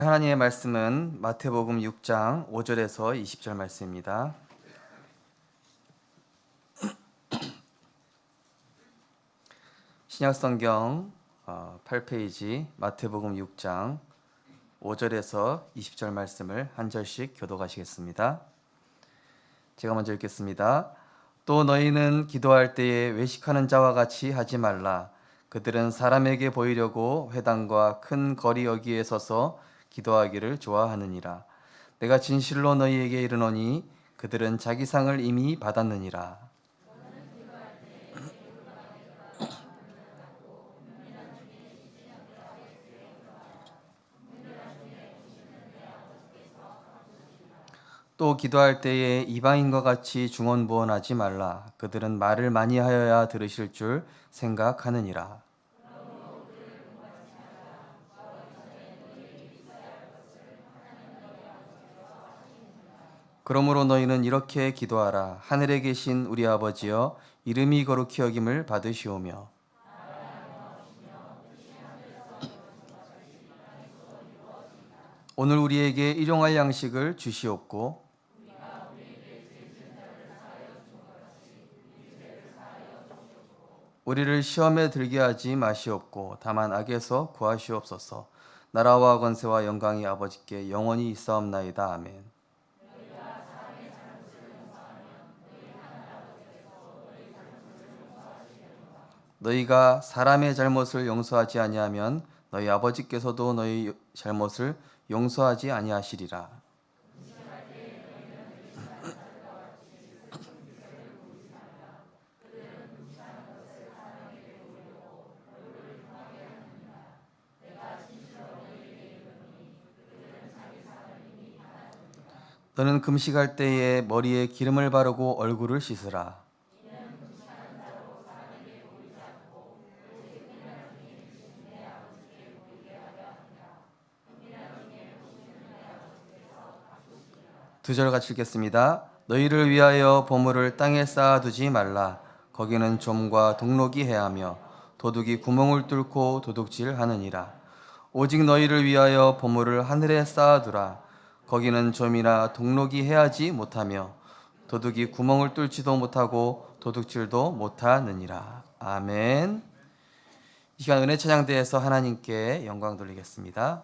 하나님의 말씀은 마태복음 6장 5절에서 20절 말씀입니다. 신약성경 8페이지 마태복음 6장 5절에서 20절 말씀을 한 절씩 교독하시겠습니다. 제가 먼저 읽겠습니다. 또 너희는 기도할 때에 외식하는 자와 같이 하지 말라. 그들은 사람에게 보이려고 회당과 큰 거리 여기에 서서 기도하기를 좋아하느니라. 내가 진실로 너희에게 이르노니 그들은 자기 상을 이미 받았느니라. 또 기도할 때에 이방인과 같이 중언부언하지 말라. 그들은 말을 많이 하여야 들으실 줄 생각하느니라. 그러므로 너희는 이렇게 기도하라. 하늘에 계신 우리 아버지여, 이름이 거룩히 여김을 받으시오며 오늘 우리에게 일용할 양식을 주시옵고 우리를 시험에 들게 하지 마시옵고 다만 악에서 구하시옵소서. 나라와 권세와 영광이 아버지께 영원히 있사옵나이다. 아멘. 너희가 사람의 잘못을 용서하지 아니하면 너희 아버지께서도 너희 잘못을 용서하지 아니하시리라. 너는 금식할 때에 머리에 기름을 바르고 얼굴을 씻으라. 두 절 같이 읽겠습니다. 너희를 위하여 보물을 땅에 쌓아두지 말라. 거기는 좀과 동록이 해하며 도둑이 구멍을 뚫고 도둑질하느니라. 오직 너희를 위하여 보물을 하늘에 쌓아두라. 거기는 좀이나 동록이 해하지 못하며 도둑이 구멍을 뚫지도 못하고 도둑질도 못하느니라. 아멘. 이 시간 은혜 찬양대에서 하나님께 영광 돌리겠습니다.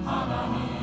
하나님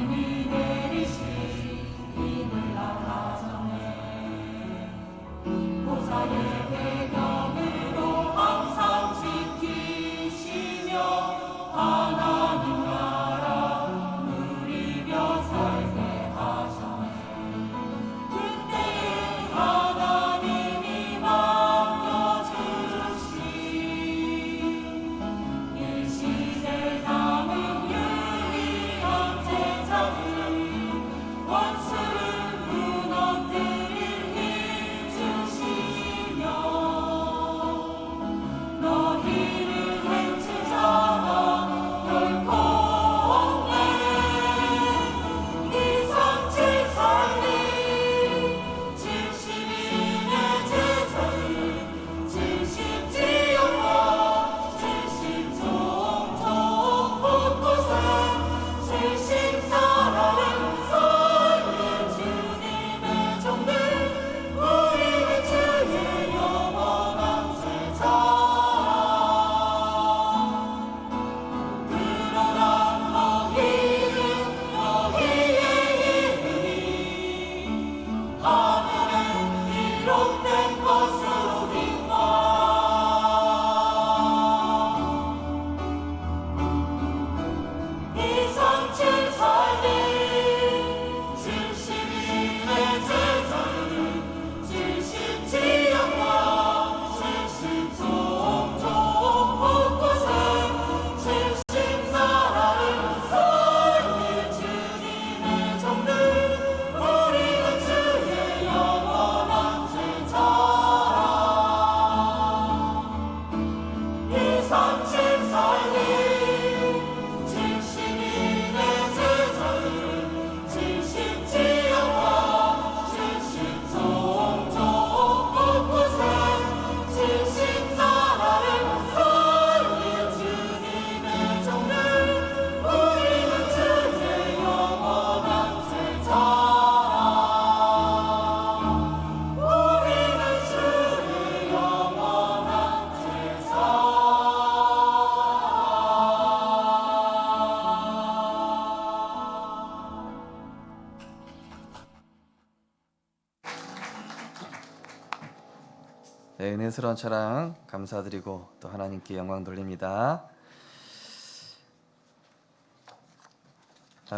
네, 은혜스러운 찬양 감사드리고 또 하나님께 영광 돌립니다.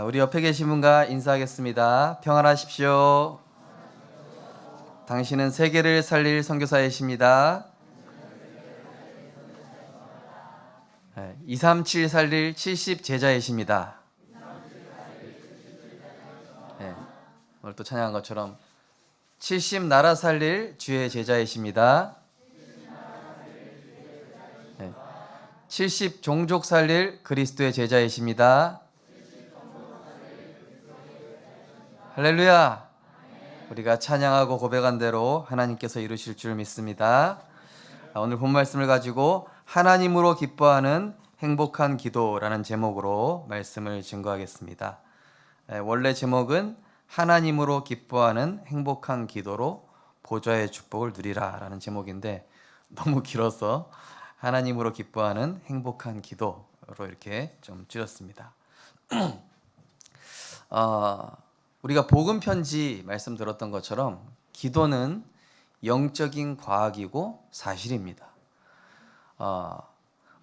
우리 옆에 계신 분과 인사하겠습니다. 평안하십시오. 당신은 세계를 살릴 선교사이십니다. 237 살릴 70 제자이십니다. 오늘 또 찬양한 것처럼 70 나라 살릴 주의 제자이십니다. 70 종족 살릴 그리스도의 제자이십니다. 할렐루야. 우리가 찬양하고 고백한 대로 하나님께서 이루실 줄 믿습니다. 오늘 본 말씀을 가지고 하나님으로 기뻐하는 행복한 기도라는 제목으로 말씀을 증거하겠습니다. 원래 제목은 하나님으로 기뻐하는 행복한 기도로 보좌의 축복을 누리라 라는 제목인데 너무 길어서 하나님으로 기뻐하는 행복한 기도로 이렇게 좀 줄였습니다. 우리가 복음 편지 말씀 들었던 것처럼 기도는 영적인 과학이고 사실입니다.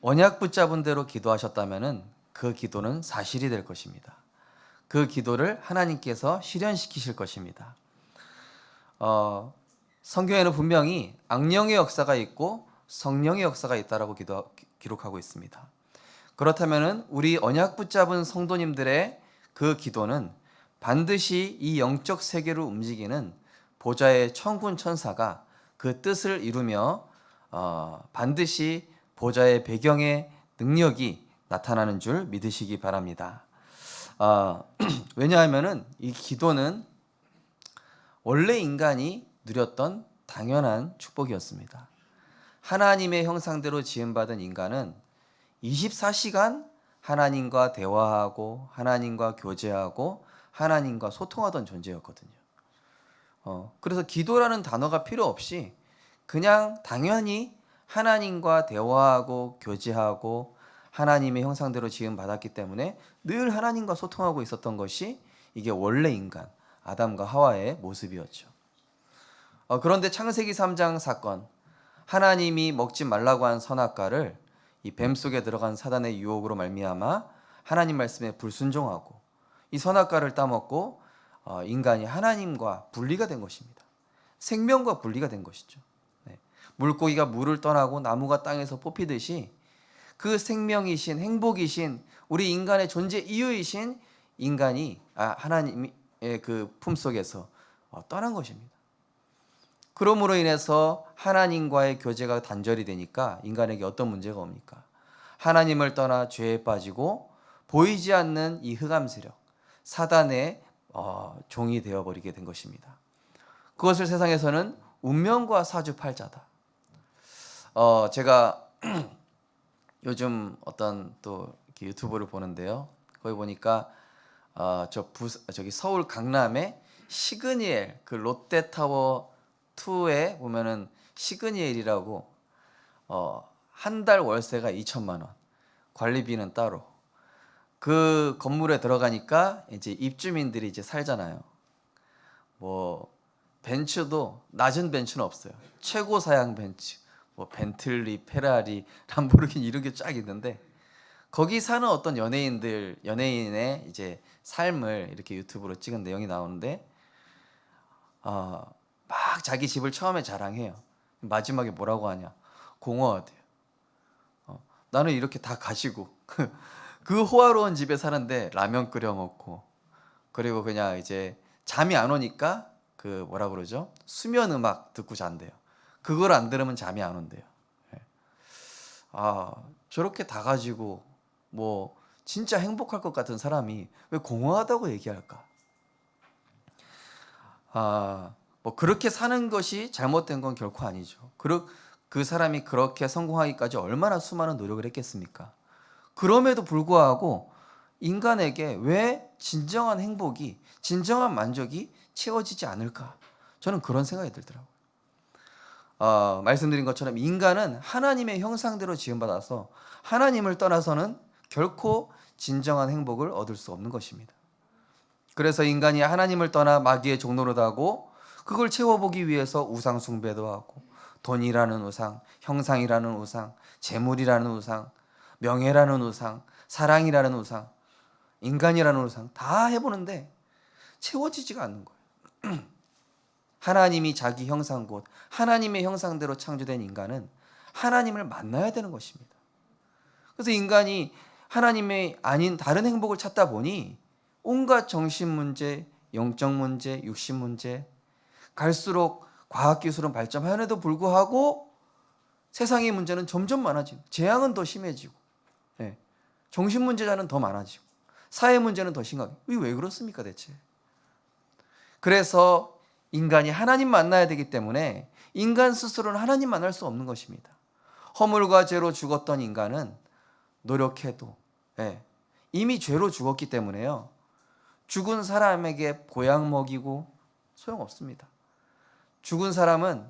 언약 붙잡은 대로 기도하셨다면 그 기도는 사실이 될 것입니다. 그 기도를 하나님께서 실현시키실 것입니다. 성경에는 분명히 악령의 역사가 있고 성령의 역사가 있다라고 기록하고 있습니다. 그렇다면 우리 언약 붙잡은 성도님들의 그 기도는 반드시 이 영적 세계를 움직이는 보좌의 천군 천사가 그 뜻을 이루며 반드시 보좌의 배경의 능력이 나타나는 줄 믿으시기 바랍니다. 왜냐하면 이 기도는 원래 인간이 누렸던 당연한 축복이었습니다. 하나님의 형상대로 지음받은 인간은 24시간 하나님과 대화하고 하나님과 교제하고 하나님과 소통하던 존재였거든요. 그래서 기도라는 단어가 필요 없이 그냥 당연히 하나님과 대화하고 교제하고 하나님의 형상대로 지음받았기 때문에 늘 하나님과 소통하고 있었던 것이 이게 원래 인간 아담과 하와의 모습이었죠. 그런데 창세기 3장 사건, 하나님이 먹지 말라고 한 선악과를 이 뱀 속에 들어간 사단의 유혹으로 말미암아 하나님 말씀에 불순종하고 이 선악과를 따먹고 인간이 하나님과 분리가 된 것입니다. 생명과 분리가 된 것이죠. 물고기가 물을 떠나고 나무가 땅에서 뽑히듯이 그 생명이신 행복이신 우리 인간의 존재 이유이신 인간이 하나님의 그 품속에서 떠난 것입니다. 그러므로 인해서 하나님과의 교제가 단절이 되니까 인간에게 어떤 문제가 옵니까? 하나님을 떠나 죄에 빠지고 보이지 않는 이 흑암 세력, 사단의 종이 되어버리게 된 것입니다. 그것을 세상에서는 운명과 사주팔자다. 제가 요즘 어떤 또 이렇게 유튜브를 보는데요. 거기 보니까 저기 서울 강남에 시그니엘 그 롯데타워 2에 보면은 시그니엘이라고 한 달 월세가 2천만 원, 관리비는 따로. 그 건물에 들어가니까 이제 입주민들이 이제 살잖아요. 뭐 벤츠도 낮은 벤츠는 없어요. 최고 사양 벤츠, 뭐 벤틀리, 페라리, 람보르기니 이런 게 쫙 있는데 거기 사는 어떤 연예인의 이제 삶을 이렇게 유튜브로 찍은 내용이 나오는데 막 자기 집을 처음에 자랑해요. 마지막에 뭐라고 하냐? 공허하대요. 나는 이렇게 다 가지고 그 호화로운 집에 사는데 라면 끓여 먹고 그리고 그냥 이제 잠이 안 오니까 그 뭐라 그러죠? 수면 음악 듣고 잔대요. 그걸 안 들으면 잠이 안 온대요. 저렇게 다 가지고 뭐 진짜 행복할 것 같은 사람이 왜 공허하다고 얘기할까? 뭐 그렇게 사는 것이 잘못된 건 결코 아니죠. 그 사람이 그렇게 성공하기까지 얼마나 수많은 노력을 했겠습니까? 그럼에도 불구하고 인간에게 왜 진정한 행복이, 진정한 만족이 채워지지 않을까? 저는 그런 생각이 들더라고요. 말씀드린 것처럼 인간은 하나님의 형상대로 지음받아서 하나님을 떠나서는 결코 진정한 행복을 얻을 수 없는 것입니다. 그래서 인간이 하나님을 떠나 마귀의 종노릇 하고 그걸 채워보기 위해서 우상 숭배도 하고 돈이라는 우상, 형상이라는 우상, 재물이라는 우상, 명예라는 우상, 사랑이라는 우상, 인간이라는 우상 다 해보는데 채워지지가 않는 거예요. 하나님이 자기 형상 곧 하나님의 형상대로 창조된 인간은 하나님을 만나야 되는 것입니다. 그래서 인간이 하나님의 아닌 다른 행복을 찾다 보니 온갖 정신 문제, 영적 문제, 육신 문제 갈수록 과학기술은 발전하는데도 불구하고 세상의 문제는 점점 많아지고 재앙은 더 심해지고 정신 문제자는 더 많아지고 사회 문제는 더 심각해요. 이게 왜 그렇습니까 대체? 그래서 인간이 하나님 만나야 되기 때문에 인간 스스로는 하나님 만날 수 없는 것입니다. 허물과 죄로 죽었던 인간은 노력해도 이미 죄로 죽었기 때문에요. 죽은 사람에게 보약 먹이고 소용없습니다. 죽은 사람은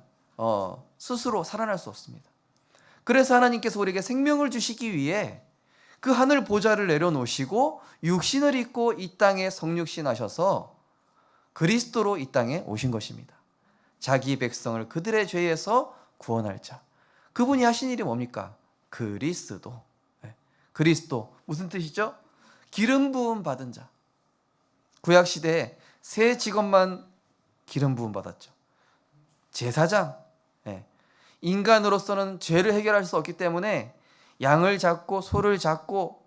스스로 살아날 수 없습니다. 그래서 하나님께서 우리에게 생명을 주시기 위해 그 하늘 보좌를 내려놓으시고 육신을 입고 이 땅에 성육신 하셔서 그리스도로 이 땅에 오신 것입니다. 자기 백성을 그들의 죄에서 구원할 자. 그분이 하신 일이 뭡니까? 그리스도. 그리스도 무슨 뜻이죠? 기름 부음 받은 자. 구약 시대에 세 직업만 기름 부음 받았죠. 제사장. 인간으로서는 죄를 해결할 수 없기 때문에 양을 잡고 소를 잡고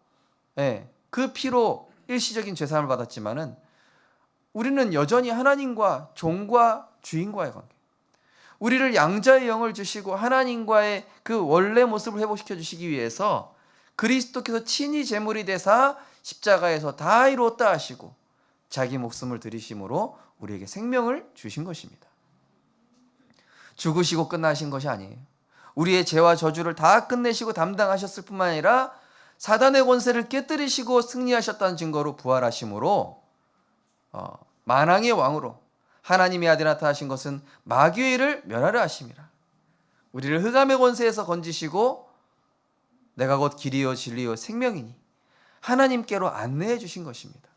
그 피로 일시적인 죄사함을 받았지만은 우리는 여전히 하나님과 종과 주인과의 관계. 우리를 양자의 영을 주시고 하나님과의 그 원래 모습을 회복시켜 주시기 위해서 그리스도께서 친히 제물이 되사 십자가에서 다 이루었다 하시고 자기 목숨을 들이심으로 우리에게 생명을 주신 것입니다. 죽으시고 끝나신 것이 아니에요. 우리의 죄와 저주를 다 끝내시고 담당하셨을 뿐만 아니라 사단의 권세를 깨뜨리시고 승리하셨다는 증거로 부활하심으로 만왕의 왕으로 하나님의 아들 나타나신 것은 마귀의 일을 멸하려 하심이라. 우리를 흑암의 권세에서 건지시고 내가 곧 길이요 진리요 생명이니 하나님께로 안내해 주신 것입니다.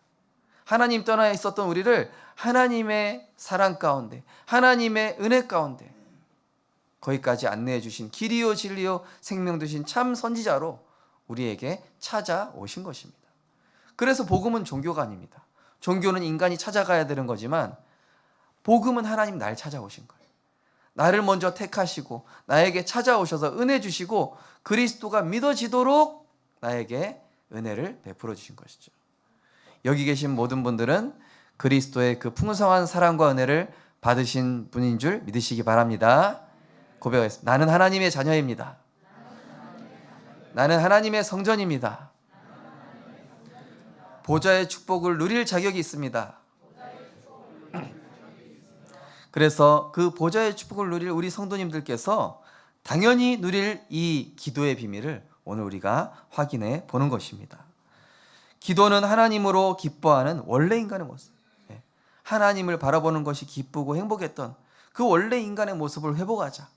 하나님 떠나 있었던 우리를 하나님의 사랑 가운데 하나님의 은혜 가운데 거기까지 안내해 주신 길이요 진리요 생명 되신 참 선지자로 우리에게 찾아오신 것입니다. 그래서 복음은 종교가 아닙니다. 종교는 인간이 찾아가야 되는 거지만 복음은 하나님 날 찾아오신 거예요. 나를 먼저 택하시고 나에게 찾아오셔서 은혜 주시고 그리스도가 믿어지도록 나에게 은혜를 베풀어 주신 것이죠. 여기 계신 모든 분들은 그리스도의 그 풍성한 사랑과 은혜를 받으신 분인 줄 믿으시기 바랍니다. 고백하겠습니다. 나는 하나님의 자녀입니다. 나는 하나님의 성전입니다. 보좌의 축복을 누릴 자격이 있습니다. 그래서 그 보좌의 축복을 누릴 우리 성도님들께서 당연히 누릴 이 기도의 비밀을 오늘 우리가 확인해 보는 것입니다. 기도는 하나님으로 기뻐하는 원래 인간의 모습. 하나님을 바라보는 것이 기쁘고 행복했던 그 원래 인간의 모습을 회복하자.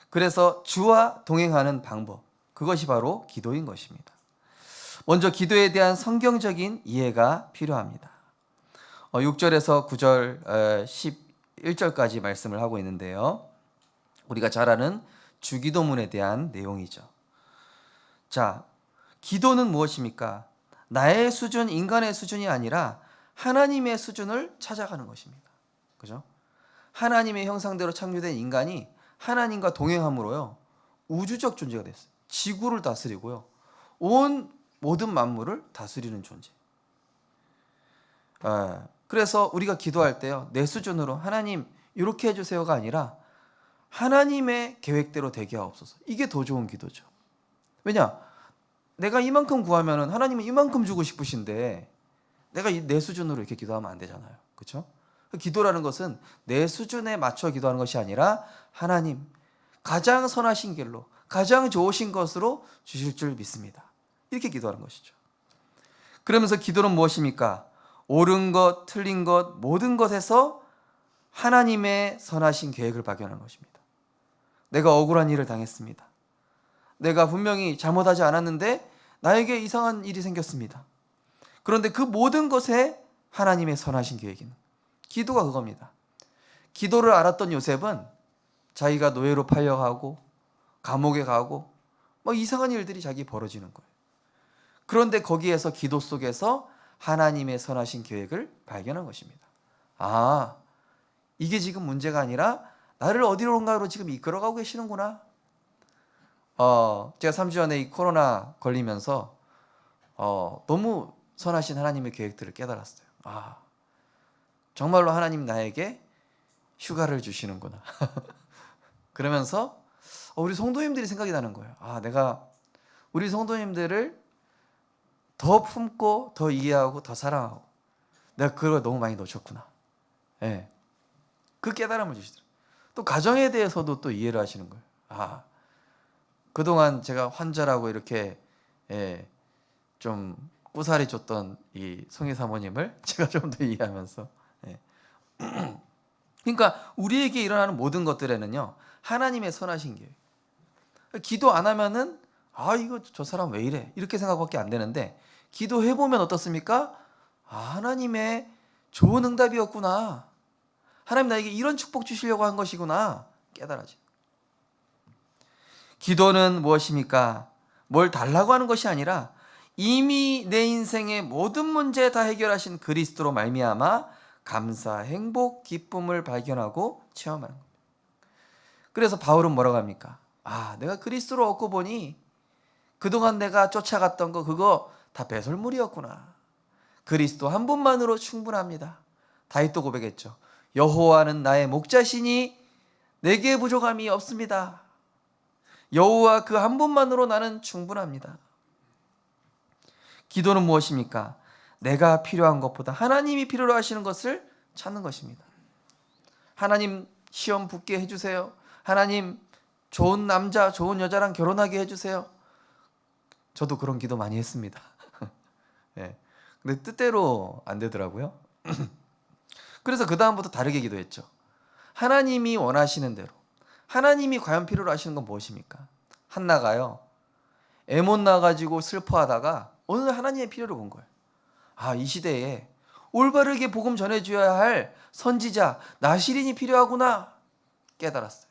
그래서 주와 동행하는 방법. 그것이 바로 기도인 것입니다. 먼저 기도에 대한 성경적인 이해가 필요합니다. 6절에서 9절 1절까지 말씀을 하고 있는데요. 우리가 잘 아는 주기도문에 대한 내용이죠. 자, 기도는 무엇입니까? 나의 수준, 인간의 수준이 아니라 하나님의 수준을 찾아가는 것입니다. 그죠? 하나님의 형상대로 창조된 인간이 하나님과 동행함으로요, 우주적 존재가 됐어요. 지구를 다스리고요, 온 모든 만물을 다스리는 존재. 그래서 우리가 기도할 때요, 내 수준으로 하나님 이렇게 해주세요가 아니라 하나님의 계획대로 되게 하옵소서. 이게 더 좋은 기도죠. 왜냐? 내가 이만큼 구하면 하나님은 이만큼 주고 싶으신데 내가 내 수준으로 이렇게 기도하면 안 되잖아요. 그렇죠? 기도라는 것은 내 수준에 맞춰 기도하는 것이 아니라 하나님 가장 선하신 길로 가장 좋으신 것으로 주실 줄 믿습니다. 이렇게 기도하는 것이죠. 그러면서 기도는 무엇입니까? 옳은 것, 틀린 것, 모든 것에서 하나님의 선하신 계획을 발견하는 것입니다. 내가 억울한 일을 당했습니다. 내가 분명히 잘못하지 않았는데 나에게 이상한 일이 생겼습니다. 그런데 그 모든 것에 하나님의 선하신 계획이 있는 기도가 그겁니다. 기도를 알았던 요셉은 자기가 노예로 팔려가고 감옥에 가고 막 이상한 일들이 자기 벌어지는 거예요. 그런데 거기에서 기도 속에서 하나님의 선하신 계획을 발견한 것입니다. 아, 이게 지금 문제가 아니라 나를 어디론가로 지금 이끌어가고 계시는구나. 제가 3주 전에 이 코로나 걸리면서 너무 선하신 하나님의 계획들을 깨달았어요. 정말로 하나님 나에게 휴가를 주시는구나. 그러면서 우리 성도님들이 생각이 나는 거예요. 내가 우리 성도님들을 더 품고 더 이해하고 더 사랑하고 내가 그걸 너무 많이 놓쳤구나. 네. 그 깨달음을 주시더라고요. 또 가정에 대해서도 또 이해를 하시는 거예요. 그동안 제가 환자라고 이렇게 좀 꾸사리 줬던 이 송이 사모님을 제가 좀 더 이해하면서 그러니까 우리에게 일어나는 모든 것들에는요, 하나님의 선하신 계획. 기도 안 하면은 이거 저 사람 왜 이래 이렇게 생각밖에 안 되는데 기도해보면 어떻습니까? 하나님의 좋은 응답이었구나. 하나님 나에게 이런 축복 주시려고 한 것이구나 깨달아지. 기도는 무엇입니까? 뭘 달라고 하는 것이 아니라 이미 내 인생의 모든 문제 다 해결하신 그리스도로 말미암아 감사, 행복, 기쁨을 발견하고 체험하는 겁니다. 그래서 바울은 뭐라고 합니까? 내가 그리스도를 얻고 보니 그동안 내가 쫓아갔던 거 그거 다 배설물이었구나. 그리스도 한 분만으로 충분합니다. 다윗도 고백했죠. 여호와는 나의 목자시니 내게 부족함이 없습니다. 여호와 그 한 분만으로 나는 충분합니다. 기도는 무엇입니까? 내가 필요한 것보다 하나님이 필요로 하시는 것을 찾는 것입니다. 하나님 시험 붙게 해주세요. 하나님 좋은 남자, 좋은 여자랑 결혼하게 해주세요. 저도 그런 기도 많이 했습니다. 근데 뜻대로 안 되더라고요. 그래서 그 다음부터 다르게 기도했죠. 하나님이 원하시는 대로. 하나님이 과연 필요로 하시는 건 무엇입니까? 한나가요, 애 못 낳아가지고 슬퍼하다가 어느 날 하나님의 필요를 본 거예요. 이 시대에 올바르게 복음 전해줘야 할 선지자 나시린이 필요하구나 깨달았어요.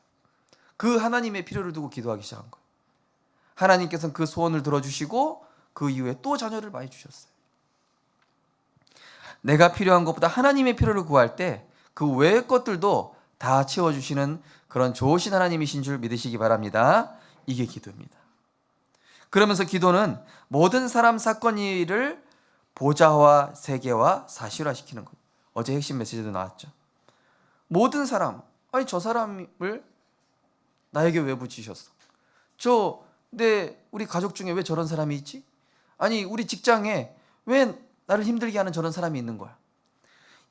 그 하나님의 필요를 두고 기도하기 시작한 거예요. 하나님께서는 그 소원을 들어주시고 그 이후에 또 자녀를 많이 주셨어요. 내가 필요한 것보다 하나님의 필요를 구할 때 그 외의 것들도 다 채워주시는 그런 좋으신 하나님이신 줄 믿으시기 바랍니다. 이게 기도입니다. 그러면서 기도는 모든 사람 사건 일을 보좌와 세계와 사실화시키는 거예요. 어제 핵심 메시지도 나왔죠. 모든 사람, 저 사람을 나에게 왜 붙이셨어? 우리 가족 중에 왜 저런 사람이 있지? 우리 직장에 왜 나를 힘들게 하는 저런 사람이 있는 거야?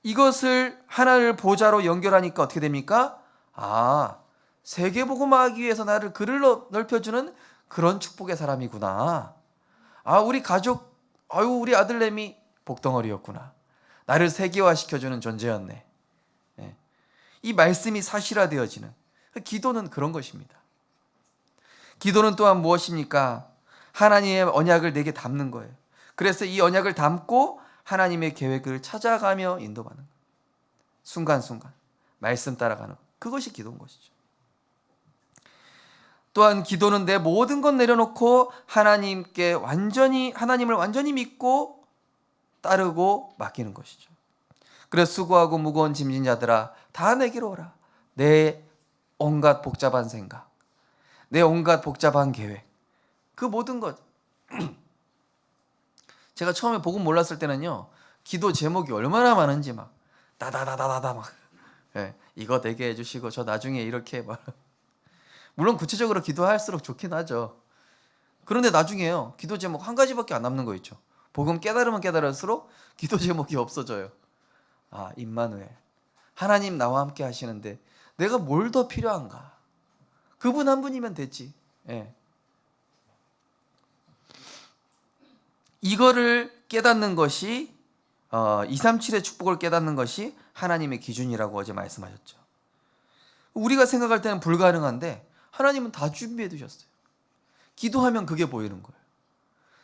이것을 하나를 보좌로 연결하니까 어떻게 됩니까? 세계복음화하기 위해서 나를 글을 넓혀주는 그런 축복의 사람이구나. 우리 가족, 우리 아들내미 복덩어리였구나. 나를 세계화시켜주는 존재였네. 이 말씀이 사실화되어지는 기도는 그런 것입니다. 기도는 또한 무엇입니까? 하나님의 언약을 내게 담는 거예요. 그래서 이 언약을 담고 하나님의 계획을 찾아가며 인도받는 거예요. 순간순간 말씀 따라가는 것. 그것이 기도인 것이죠. 또한 기도는 내 모든 것 내려놓고 하나님을 완전히 믿고 따르고 맡기는 것이죠. 그래서 수고하고 무거운 짐진 자들아 다 내게로 오라. 내 온갖 복잡한 생각, 내 온갖 복잡한 계획, 그 모든 것. 제가 처음에 복음 몰랐을 때는요, 기도 제목이 얼마나 많은지 막 다다다다다다 막 이거 되게 해주시고 저 나중에 이렇게 막 물론 구체적으로 기도할수록 좋긴 하죠. 그런데 나중에요, 기도 제목 한 가지밖에 안 남는 거 있죠. 복음 깨달으면 깨달을수록 기도 제목이 없어져요. 아, 임마누엘, 하나님 나와 함께 하시는데 내가 뭘 더 필요한가? 그분 한 분이면 되지. 이거를 깨닫는 것이 237의 축복을 깨닫는 것이 하나님의 기준이라고 어제 말씀하셨죠. 우리가 생각할 때는 불가능한데 하나님은 다 준비해 두셨어요. 기도하면 그게 보이는 거예요.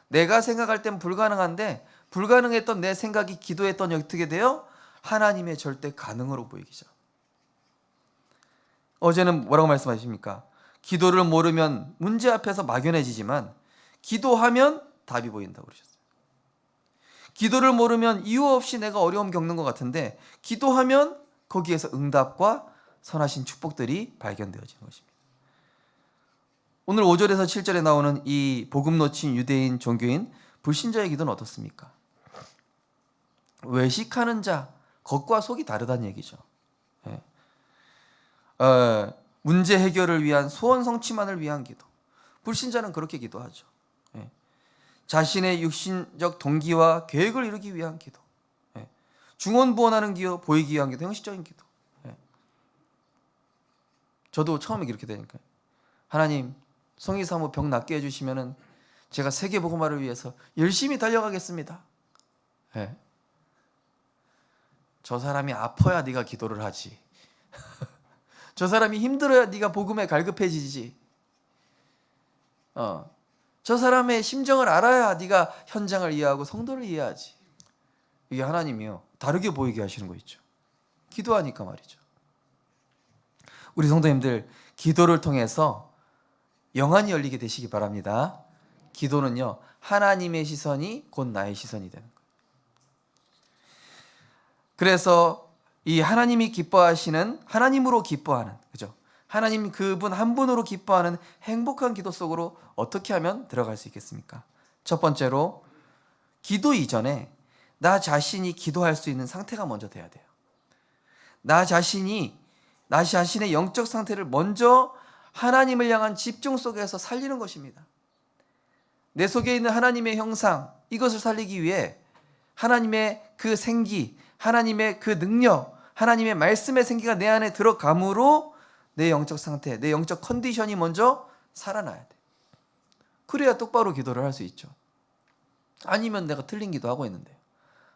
내가 생각할 땐 불가능한데 불가능했던 내 생각이 기도했더니 어떻게 돼요? 하나님의 절대 가능으로 보이기 시작. 어제는 뭐라고 말씀하십니까? 기도를 모르면 문제 앞에서 막연해지지만 기도하면 답이 보인다고 그러셨어요. 기도를 모르면 이유 없이 내가 어려움 겪는 것 같은데 기도하면 거기에서 응답과 선하신 축복들이 발견되어지는 것입니다. 오늘 5절에서 7절에 나오는 이 복음 놓친 유대인 종교인 불신자의 기도는 어떻습니까? 외식하는 자, 겉과 속이 다르다는 얘기죠. 문제 해결을 위한 소원 성취만을 위한 기도. 불신자는 그렇게 기도하죠. 자신의 육신적 동기와 계획을 이루기 위한 기도. 중언부언하는 기도, 보이기 위한 기도, 형식적인 기도. 저도 처음에 그렇게 되니까요. 하나님, 성의사무 병 낫게 해주시면은 제가 세계복음화를 위해서 열심히 달려가겠습니다. 저 사람이 아파야 네가 기도를 하지. 저 사람이 힘들어야 네가 복음에 갈급해지지. 저 사람의 심정을 알아야 네가 현장을 이해하고 성도를 이해하지. 이게 하나님이요, 다르게 보이게 하시는 거 있죠. 기도하니까 말이죠. 우리 성도님들, 기도를 통해서 영안이 열리게 되시기 바랍니다. 기도는요, 하나님의 시선이 곧 나의 시선이 되는 거예요. 그래서 이 하나님이 기뻐하시는, 하나님으로 기뻐하는, 그죠? 하나님 그분 한 분으로 기뻐하는 행복한 기도 속으로 어떻게 하면 들어갈 수 있겠습니까? 첫 번째로, 기도 이전에 나 자신이 기도할 수 있는 상태가 먼저 돼야 돼요. 나 자신의 영적 상태를 먼저 하나님을 향한 집중 속에서 살리는 것입니다. 내 속에 있는 하나님의 형상, 이것을 살리기 위해 하나님의 그 생기, 하나님의 그 능력, 하나님의 말씀의 생기가 내 안에 들어감으로 내 영적 상태, 내 영적 컨디션이 먼저 살아나야 돼. 그래야 똑바로 기도를 할 수 있죠. 아니면 내가 틀린 기도하고 있는데요,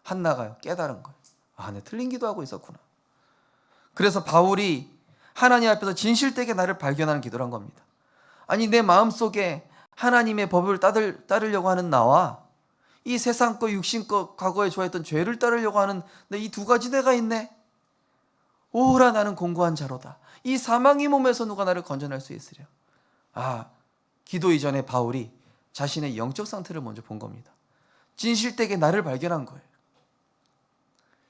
한나가요, 깨달은 거예요. 아, 내가 틀린 기도하고 있었구나. 그래서 바울이 하나님 앞에서 진실되게 나를 발견하는 기도를 한 겁니다. 아니, 내 마음속에 하나님의 법을 따르려고 하는 나와 이 세상 거, 육신 거, 과거에 좋아했던 죄를 따르려고 하는 이 두 가지 내가 있네. 오라, 나는 공고한 자로다. 이 사망의 몸에서 누가 나를 건져낼 수 있으랴. 기도 이전에 바울이 자신의 영적 상태를 먼저 본 겁니다. 진실되게 나를 발견한 거예요.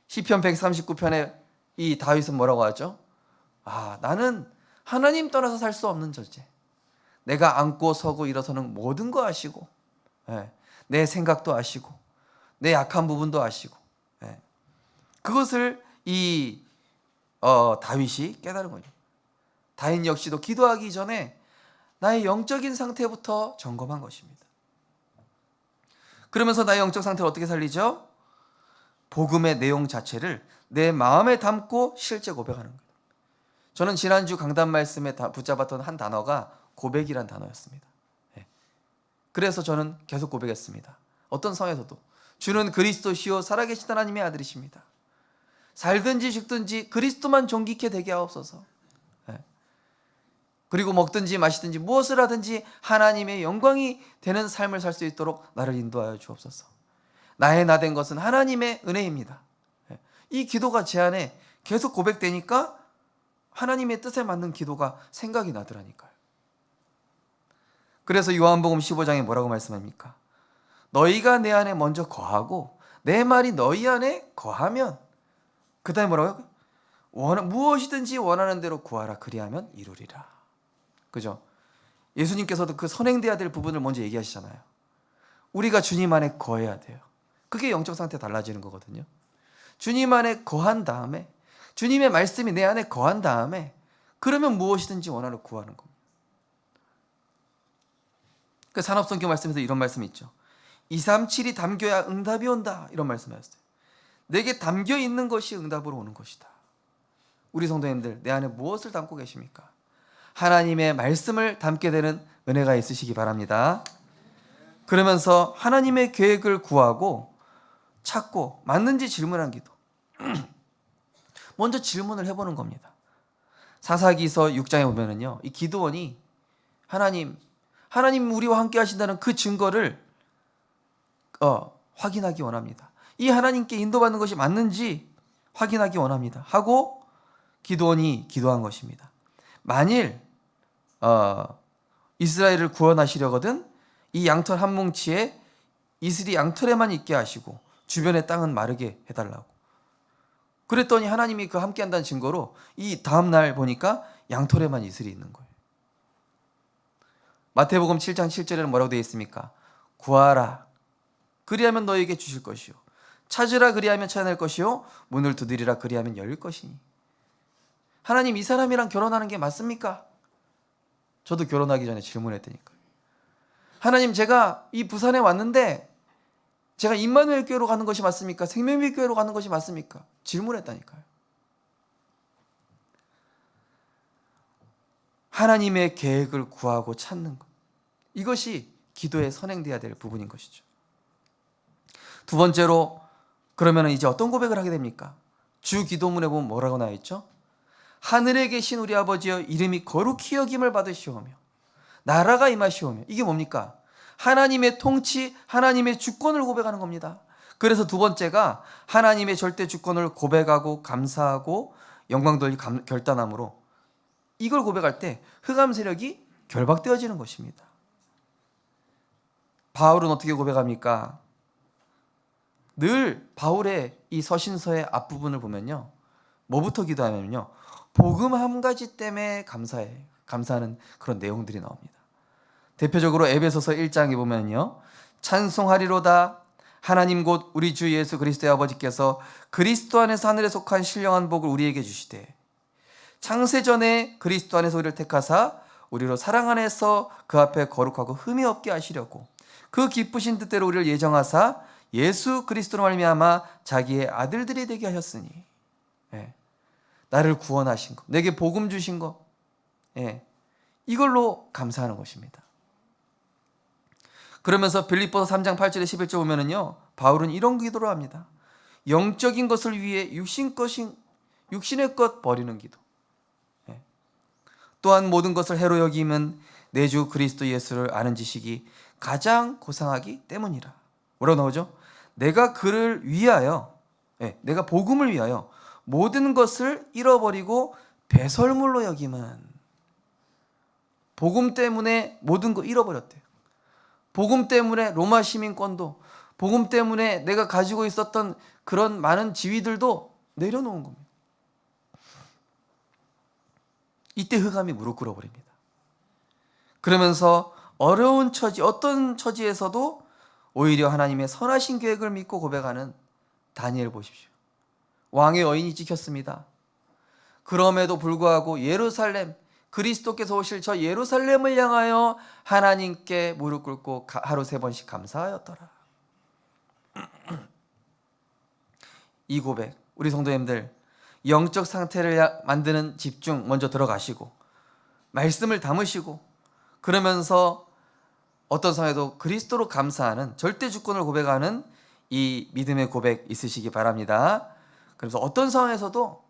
시편 139편에 이 다윗은 뭐라고 하죠? 나는 하나님 떠나서 살 수 없는 존재. 내가 앉고 서고 일어서는 모든 거 아시고, 내 생각도 아시고, 내 약한 부분도 아시고, 그것을 이 다윗이 깨달은 거죠. 다윗 역시도 기도하기 전에 나의 영적인 상태부터 점검한 것입니다. 그러면서 나의 영적 상태를 어떻게 살리죠? 복음의 내용 자체를 내 마음에 담고 실제 고백하는 거예요. 저는 지난주 강단 말씀에 붙잡았던 한 단어가 고백이란 단어였습니다. 그래서 저는 계속 고백했습니다. 어떤 상황에서도 주는 그리스도시요 살아계신 하나님의 아들이십니다. 살든지 죽든지 그리스도만 존귀케 되게 하옵소서. 그리고 먹든지 마시든지 무엇을 하든지 하나님의 영광이 되는 삶을 살 수 있도록 나를 인도하여 주옵소서. 나의 나 된 것은 하나님의 은혜입니다. 이 기도가 제 안에 계속 고백되니까 하나님의 뜻에 맞는 기도가 생각이 나더라니까요. 그래서 요한복음 15장에 뭐라고 말씀합니까? 너희가 내 안에 먼저 거하고 내 말이 너희 안에 거하면, 그 다음에 뭐라고요? 무엇이든지 원하는 대로 구하라, 그리하면 이루리라. 그죠? 예수님께서도 그 선행돼야 될 부분을 먼저 얘기하시잖아요. 우리가 주님 안에 거해야 돼요. 그게 영적 상태 달라지는 거거든요. 주님 안에 거한 다음에, 주님의 말씀이 내 안에 거한 다음에, 그러면 무엇이든지 원하는 구하는 겁니다. 그 산업성경 말씀에서 이런 말씀이 있죠. 237이 담겨야 응답이 온다, 이런 말씀이었어요. 내게 담겨 있는 것이 응답으로 오는 것이다. 우리 성도님들, 내 안에 무엇을 담고 계십니까? 하나님의 말씀을 담게 되는 은혜가 있으시기 바랍니다. 그러면서 하나님의 계획을 구하고 찾고 맞는지 질문한 기도. 먼저 질문을 해보는 겁니다. 사사기서 6장에 보면은요, 이 기드온이 하나님 우리와 함께 하신다는 그 증거를 확인하기 원합니다. 이 하나님께 인도받는 것이 맞는지 확인하기 원합니다. 하고 기드온이 기도한 것입니다. 만일 이스라엘을 구원하시려거든 이 양털 한 뭉치에 이슬이 양털에만 있게 하시고 주변의 땅은 마르게 해달라고. 그랬더니 하나님이 그 함께 한다는 증거로 이 다음날 보니까 양털에만 이슬이 있는 거예요. 마태복음 7장 7절에는 뭐라고 되어 있습니까? 구하라 그리하면 너에게 주실 것이요, 찾으라 그리하면 찾아낼 것이요, 문을 두드리라 그리하면 열릴 것이니. 하나님, 이 사람이랑 결혼하는 게 맞습니까? 저도 결혼하기 전에 질문했다니까요. 하나님, 제가 이 부산에 왔는데 제가 임마누엘 교회로 가는 것이 맞습니까? 생명빛 교회로 가는 것이 맞습니까? 질문했다니까요. 하나님의 계획을 구하고 찾는 것, 이것이 기도에 선행돼야 될 부분인 것이죠. 두 번째로, 그러면 이제 어떤 고백을 하게 됩니까? 주 기도문에 보면 뭐라고 나와 있죠? 하늘에 계신 우리 아버지여, 이름이 거룩히 여김을 받으시오며 나라가 임하시오며. 이게 뭡니까? 하나님의 통치, 하나님의 주권을 고백하는 겁니다. 그래서 두 번째가 하나님의 절대 주권을 고백하고 감사하고 영광 돌리 결단함으로, 이걸 고백할 때 흑암 세력이 결박되어지는 것입니다. 바울은 어떻게 고백합니까? 늘 바울의 이 서신서의 앞부분을 보면요, 뭐부터 기도하면요, 복음 한 가지 때문에 감사하는 그런 내용들이 나옵니다. 대표적으로 에베소서 1장에 보면요, 찬송하리로다 하나님 곧 우리 주 예수 그리스도의 아버지께서 그리스도 안에서 하늘에 속한 신령한 복을 우리에게 주시되 창세전에 그리스도 안에서 우리를 택하사 우리로 사랑 안에서 그 앞에 거룩하고 흠이 없게 하시려고 그 기쁘신 뜻대로 우리를 예정하사 예수 그리스도로 말미암아 자기의 아들들이 되게 하셨으니. 나를 구원하신 것, 내게 복음 주신 것, 이걸로 감사하는 것입니다. 그러면서 빌립보서 3장 8절에 11절 보면은요, 바울은 이런 기도를 합니다. 영적인 것을 위해 육신의 것 버리는 기도. 또한 모든 것을 해로 여김은 내 주 그리스도 예수를 아는 지식이 가장 고상하기 때문이라. 뭐라고 나오죠? 내가 그를 위하여, 내가 복음을 위하여 모든 것을 잃어버리고 배설물로 여김은. 복음 때문에 모든 거 잃어버렸대요. 복음 때문에 로마 시민권도, 복음 때문에 내가 가지고 있었던 그런 많은 지위들도 내려놓은 겁니다. 이때 흑암이 무릎 꿇어버립니다. 그러면서 어려운 처지, 어떤 처지에서도 오히려 하나님의 선하신 계획을 믿고 고백하는 다니엘 보십시오. 왕의 여인이 찍혔습니다. 그럼에도 불구하고 예루살렘, 그리스도께서 오실 저 예루살렘을 향하여 하나님께 무릎 꿇고 하루 3번씩 감사하였더라. 이 고백, 우리 성도님들 영적 상태를 만드는 집중 먼저 들어가시고 말씀을 담으시고, 그러면서 어떤 상황에도 그리스도로 감사하는 절대 주권을 고백하는 이 믿음의 고백 있으시기 바랍니다. 그래서 어떤 상황에서도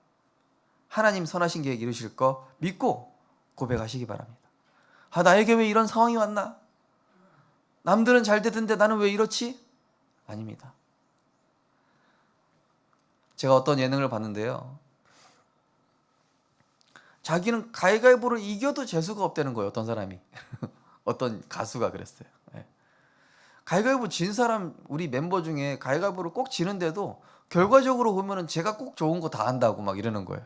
하나님 선하신 계획 이루실 거 믿고 고백하시기 바랍니다. 나에게 왜 이런 상황이 왔나? 남들은 잘 되던데 나는 왜 이렇지? 아닙니다. 제가 어떤 예능을 봤는데요, 자기는 가위가위보를 이겨도 재수가 없다는 거예요. 어떤 사람이 어떤 가수가 그랬어요. 예. 가위가위보 진 사람 우리 멤버 중에 가위가위보를 꼭 지는데도 결과적으로 보면은 제가 꼭 좋은 거 다 한다고 막 이러는 거예요.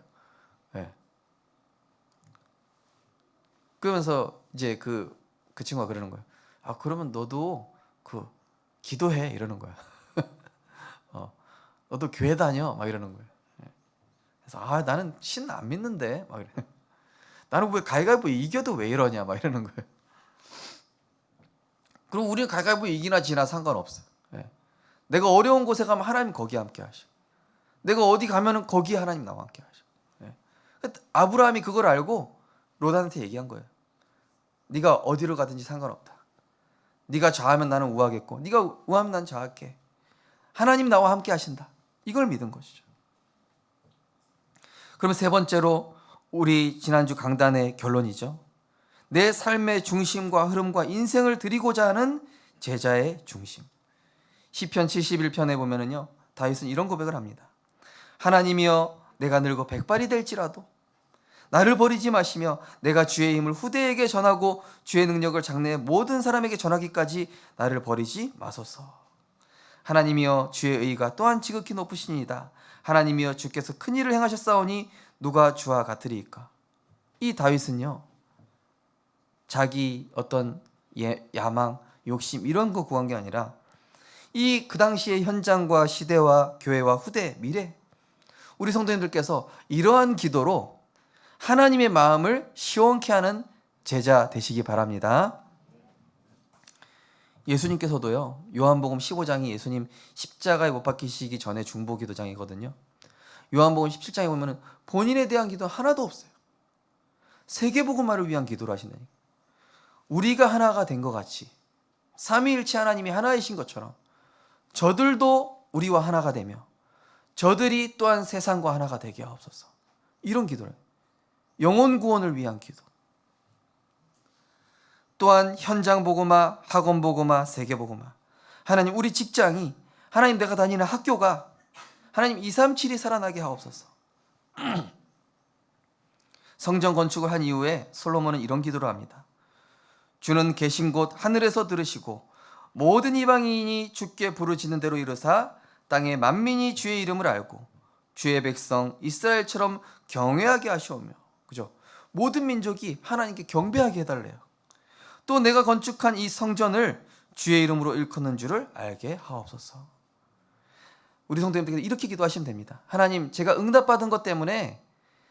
예. 그러면서 이제 그 친구가 그러는 거예요. 아 그러면 너도 그 기도해 이러는 거야. 너도 교회 다녀 막 이러는 거예요. 예. 그래서 아 나는 신 안 믿는데 막 이래. 나는 왜 가위가위보 이겨도 왜 이러냐 막 이러는 거예요. 그럼 우리는 가위바위보 이기나 지나 상관없어요. 예. 내가 어려운 곳에 가면 하나님 거기 함께 하셔. 내가 어디 가면은 거기 하나님 나와 함께 하셔. 예. 아브라함이 그걸 알고 롯한테 얘기한 거예요. 네가 어디로 가든지 상관없다. 네가 좌하면 나는 우하겠고 네가 우하면 난 좌할게. 하나님 나와 함께 하신다. 이걸 믿은 것이죠. 그러면 세 번째로 우리 지난주 강단의 결론이죠. 내 삶의 중심과 흐름과 인생을 드리고자 하는 제자의 중심. 시편 71편에 보면은요, 다윗은 이런 고백을 합니다. 하나님이여 내가 늙어 백발이 될지라도 나를 버리지 마시며 내가 주의 힘을 후대에게 전하고 주의 능력을 장래의 모든 사람에게 전하기까지 나를 버리지 마소서. 하나님이여 주의 의가 또한 지극히 높으시니이다. 하나님이여 주께서 큰 일을 행하셨사오니 누가 주와 같으리이까. 이 다윗은요, 자기 어떤 야망, 욕심 이런 거 구한 게 아니라 그 당시의 현장과 시대와 교회와 후대, 미래, 우리 성도님들께서 이러한 기도로 하나님의 마음을 시원케 하는 제자 되시기 바랍니다. 예수님께서도요, 요한복음 15장이 예수님 십자가에 못 박히시기 전에 중보기도장이거든요. 요한복음 17장에 보면 본인에 대한 기도 하나도 없어요. 세계복음화를 위한 기도를 하신다니까. 우리가 하나가 된 것 같이 삼위일체 하나님이 하나이신 것처럼 저들도 우리와 하나가 되며 저들이 또한 세상과 하나가 되게 하옵소서. 이런 기도를, 영혼 구원을 위한 기도. 또한 현장 복음화, 학원 복음화, 세계 복음화. 하나님 우리 직장이, 하나님 내가 다니는 학교가 하나님 237이 살아나게 하옵소서. 성전 건축을 한 이후에 솔로몬은 이런 기도를 합니다. 주는 계신 곳 하늘에서 들으시고 모든 이방인이 주께 부르짖는 대로 이루사 땅의 만민이 주의 이름을 알고 주의 백성 이스라엘처럼 경외하게 하시오며. 그죠? 모든 민족이 하나님께 경배하게 해달래요. 또 내가 건축한 이 성전을 주의 이름으로 일컫는 줄을 알게 하옵소서. 우리 성도님들께서 이렇게 기도하시면 됩니다. 하나님, 제가 응답받은 것 때문에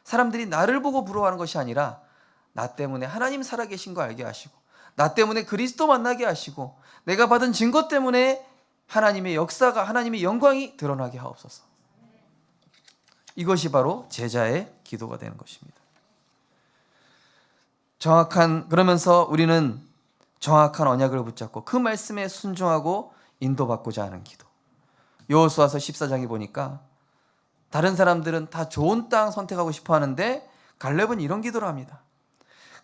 사람들이 나를 보고 부러워하는 것이 아니라 나 때문에 하나님 살아계신 거 알게 하시고 나 때문에 그리스도 만나게 하시고 내가 받은 증거 때문에 하나님의 역사가, 하나님의 영광이 드러나게 하옵소서. 이것이 바로 제자의 기도가 되는 것입니다. 그러면서 우리는 정확한 언약을 붙잡고 그 말씀에 순종하고 인도받고자 하는 기도. 여호수아서 14장에 보니까 다른 사람들은 다 좋은 땅 선택하고 싶어 하는데 갈렙은 이런 기도를 합니다.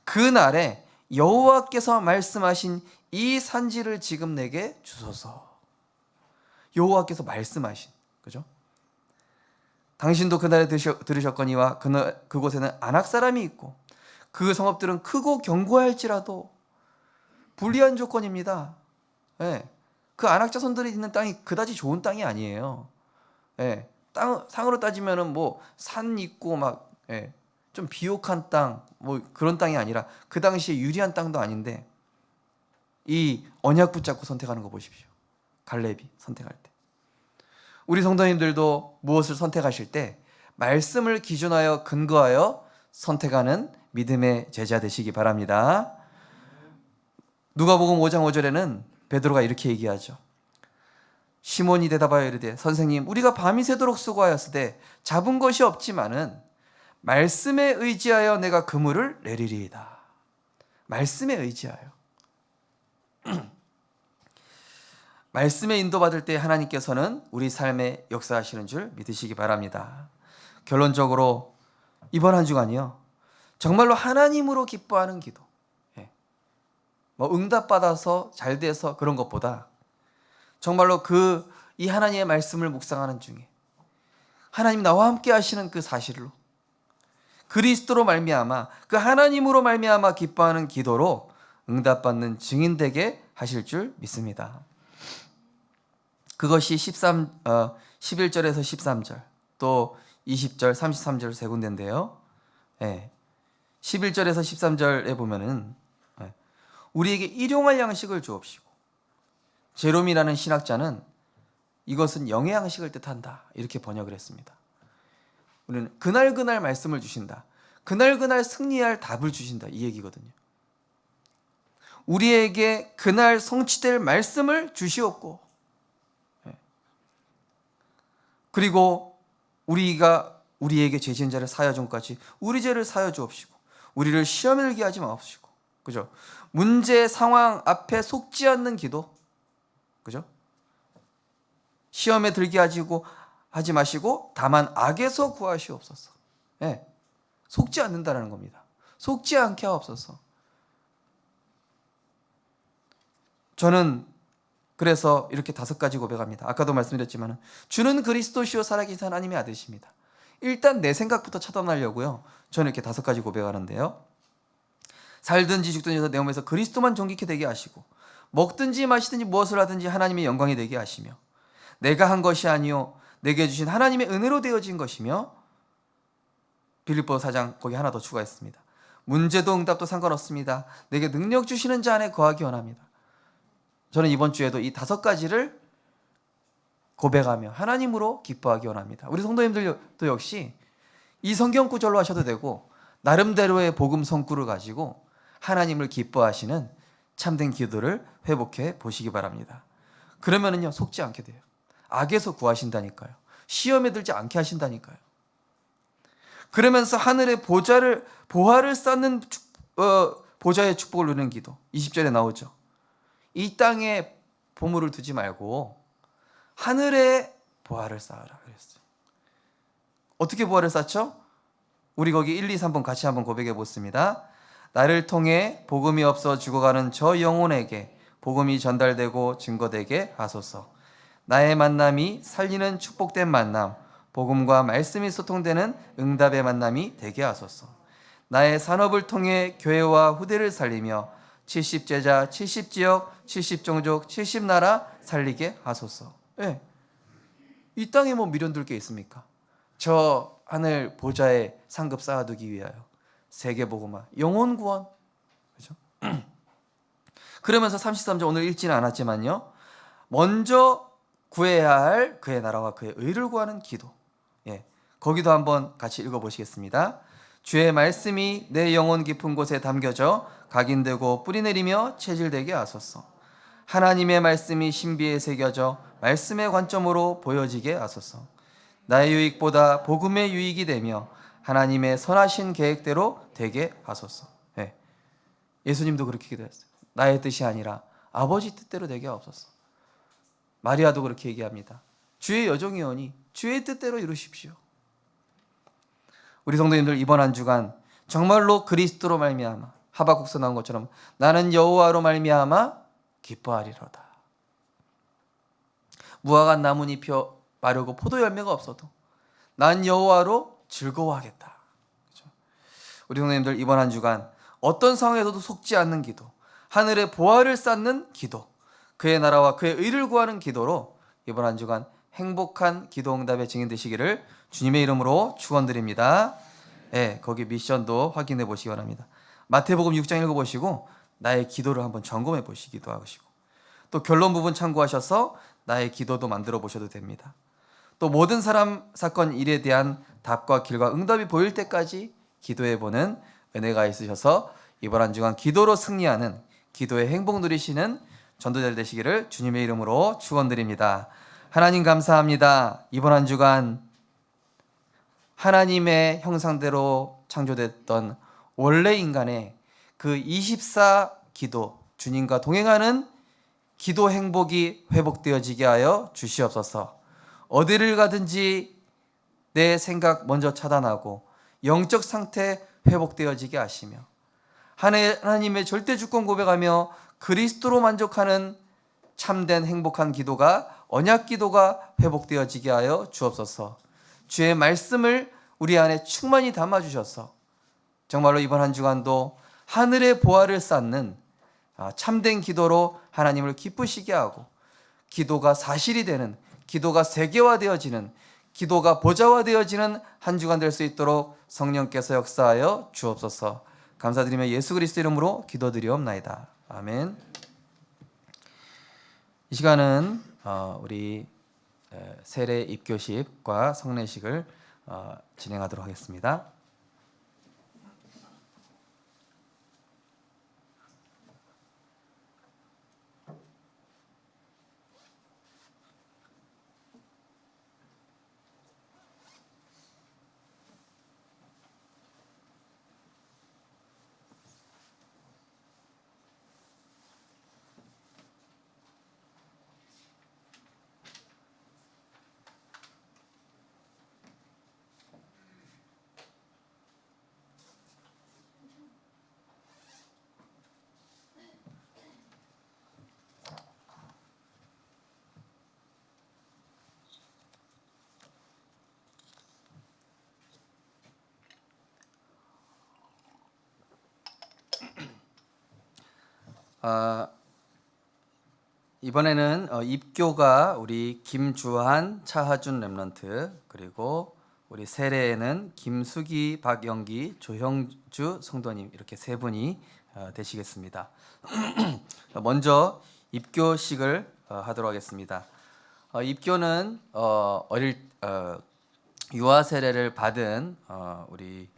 그날에 여호와께서 말씀하신 이 산지를 지금 내게 주소서. 여호와께서 말씀하신, 그죠? 당신도 그날에 들으셨거니와 그곳에는 안악 사람이 있고 그 성읍들은 크고 견고할지라도 불리한 조건입니다. 예. 그 안악 자손들이 있는 땅이 그다지 좋은 땅이 아니에요. 예. 상으로 따지면은 뭐 산 있고 막 좀 비옥한 땅, 뭐 그런 땅이 아니라 그 당시에 유리한 땅도 아닌데 이 언약 붙잡고 선택하는 거 보십시오. 갈렙이 선택할 때. 우리 성도님들도 무엇을 선택하실 때 말씀을 기준하여 근거하여 선택하는 믿음의 제자 되시기 바랍니다. 누가복음 5장 5절에는 베드로가 이렇게 얘기하죠. 시몬이 대답하여 이르되 선생님 우리가 밤이 새도록 수고하였으되 잡은 것이 없지만은 말씀에 의지하여 내가 그물을 내리리이다. 말씀에 의지하여. 말씀에 인도받을 때 하나님께서는 우리 삶에 역사하시는 줄 믿으시기 바랍니다. 결론적으로 이번 한 주간이요, 정말로 하나님으로 기뻐하는 기도, 뭐 응답받아서 잘 돼서 그런 것보다 정말로 이 하나님의 말씀을 묵상하는 중에 하나님 나와 함께 하시는 그 사실로 그리스도로 말미암아 그 하나님으로 말미암아 기뻐하는 기도로 응답받는 증인 되게 하실 줄 믿습니다. 그것이 11절에서 13절 또 20절 33절 세 군데인데요. 11절에서 13절에 보면은 우리에게 일용할 양식을 주옵시고, 제롬이라는 신학자는 이것은 영의 양식을 뜻한다 이렇게 번역을 했습니다. 우리는 그날 말씀을 주신다, 그날 승리할 답을 주신다 이 얘기거든요. 우리에게 그날 성취될 말씀을 주시옵고, 그리고 우리에게 죄 지은 자를 사하여 준까지 우리 죄를 사하여 주옵시고, 우리를 시험에 들게 하지 마옵시고, 그죠? 문제 상황 앞에 속지 않는 기도, 그죠? 시험에 들게 하지 마시고 다만 악에서 구하시옵소서. 속지 않는다라는 겁니다. 속지 않게 하옵소서. 저는 그래서 이렇게 5가지 고백합니다. 아까도 말씀드렸지만 주는 그리스도시요 살아계신 하나님의 아들이십니다. 일단 내 생각부터 차단하려고요, 저는 이렇게 5가지 고백하는데요. 살든지 죽든지 해서 내 몸에서 그리스도만 존귀케 되게 하시고, 먹든지 마시든지 무엇을 하든지 하나님의 영광이 되게 하시며, 내가 한 것이 아니요 내게 주신 하나님의 은혜로 되어진 것이며, 빌립보 4장 거기 하나 더 추가했습니다. 문제도 응답도 상관없습니다. 내게 능력 주시는 자 안에 거하기 원합니다. 저는 이번 주에도 이 5가지를 고백하며 하나님으로 기뻐하기 원합니다. 우리 성도님들도 역시 이 성경 구절로 하셔도 되고, 나름대로의 복음 성구를 가지고 하나님을 기뻐하시는 참된 기도를 회복해 보시기 바랍니다. 그러면은요, 속지 않게 돼요. 악에서 구하신다니까요. 시험에 들지 않게 하신다니까요. 그러면서 하늘의 보화를 쌓는 보좌의 축복을 누리는 기도, 20절에 나오죠. 이 땅에 보물을 두지 말고 하늘에 보화를 쌓으라 그랬어요. 어떻게 보화를 쌓죠? 우리 거기 1, 2, 3번 같이 한번 고백해 보습니다. 나를 통해 복음이 없어 죽어가는 저 영혼에게 복음이 전달되고 증거되게 하소서. 나의 만남이 살리는 축복된 만남, 복음과 말씀이 소통되는 응답의 만남이 되게 하소서. 나의 산업을 통해 교회와 후대를 살리며 70제자, 70지역, 70종족, 70나라 살리게 하소서. 이 땅에 뭐 미련둘 게 있습니까? 저 하늘 보좌에 상급 쌓아두기 위하여 세계복음화, 영혼 구원, 그렇죠? 그러면서 33절 오늘 읽지는 않았지만요, 먼저 구해야 할 그의 나라와 그의 의를 구하는 기도, 거기도 한번 같이 읽어보시겠습니다. 주의 말씀이 내 영혼 깊은 곳에 담겨져 각인되고 뿌리내리며 체질되게 하소서. 하나님의 말씀이 신비에 새겨져 말씀의 관점으로 보여지게 하소서. 나의 유익보다 복음의 유익이 되며 하나님의 선하신 계획대로 되게 하소서. 예수님도 그렇게 기도했어요. 나의 뜻이 아니라 아버지 뜻대로 되게 하옵소서. 마리아도 그렇게 얘기합니다. 주의 여종이오니 주의 뜻대로 이루십시오. 우리 성도님들, 이번 한 주간 정말로 그리스도로 말미암아, 하박국서 나온 것처럼 나는 여호와로 말미암아 기뻐하리로다. 무화과 나뭇잎이 마르고 포도 열매가 없어도 난 여호와로 즐거워하겠다. 그렇죠? 우리 성도님들, 이번 한 주간 어떤 상황에서도 속지 않는 기도, 하늘의 보화를 쌓는 기도, 그의 나라와 그의 의를 구하는 기도로 이번 한 주간 행복한 기도 응답의 증인 되시기를 주님의 이름으로 축원드립니다. 거기 미션도 확인해 보시기 바랍니다. 마태복음 6장 읽어보시고 나의 기도를 한번 점검해 보시기도 하시고, 또 결론 부분 참고하셔서 나의 기도도 만들어 보셔도 됩니다. 또 모든 사람, 사건, 일에 대한 답과 길과 응답이 보일 때까지 기도해 보는 은혜가 있으셔서 이번 한 주간 기도로 승리하는, 기도의 행복 누리시는 전도자들 되시기를 주님의 이름으로 축원드립니다. 하나님 감사합니다. 이번 한 주간 하나님의 형상대로 창조됐던 원래 인간의 그 24 기도, 주님과 동행하는 기도 행복이 회복되어지게 하여 주시옵소서. 어디를 가든지 내 생각 먼저 차단하고 영적 상태 회복되어지게 하시며, 하나님의 절대 주권 고백하며 그리스도로 만족하는 참된 행복한 기도가, 언약 기도가 회복되어지게 하여 주옵소서. 주의 말씀을 우리 안에 충만히 담아주셔서 정말로 이번 한 주간도 하늘의 보화를 쌓는 참된 기도로 하나님을 기쁘시게 하고 기도가 사실이 되는, 기도가 세계화되어지는, 기도가 보좌화되어지는 한 주간 될 수 있도록 성령께서 역사하여 주옵소서. 감사드리며 예수 그리스도 이름으로 기도드리옵나이다. 아멘. 이 시간은 우리 세례 입교식과 성례식을 진행하도록 하겠습니다. 이번에는 입교가 우리 김주한, 차하준 렘넌트, 그리고 우리 세례에는 김수기, 박영기, 조형주 성도님 이렇게 세 분이 되시겠습니다. 먼저 입교식을 하도록 하겠습니다. 입교는 유아 세례를 받은 우리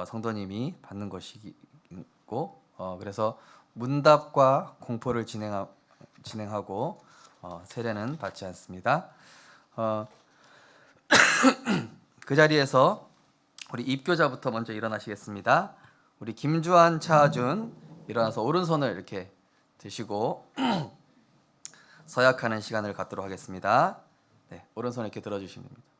성도님이 받는 것이고, 그래서 문답과 공포를 진행하고 세례는 받지 않습니다. 그 자리에서 우리 입교자부터 먼저 일어나시겠습니다. 우리 김주한, 차준 일어나서 오른손을 이렇게 드시고 서약하는 시간을 갖도록 하겠습니다. 네, 오른손 이렇게 들어주시면 됩니다.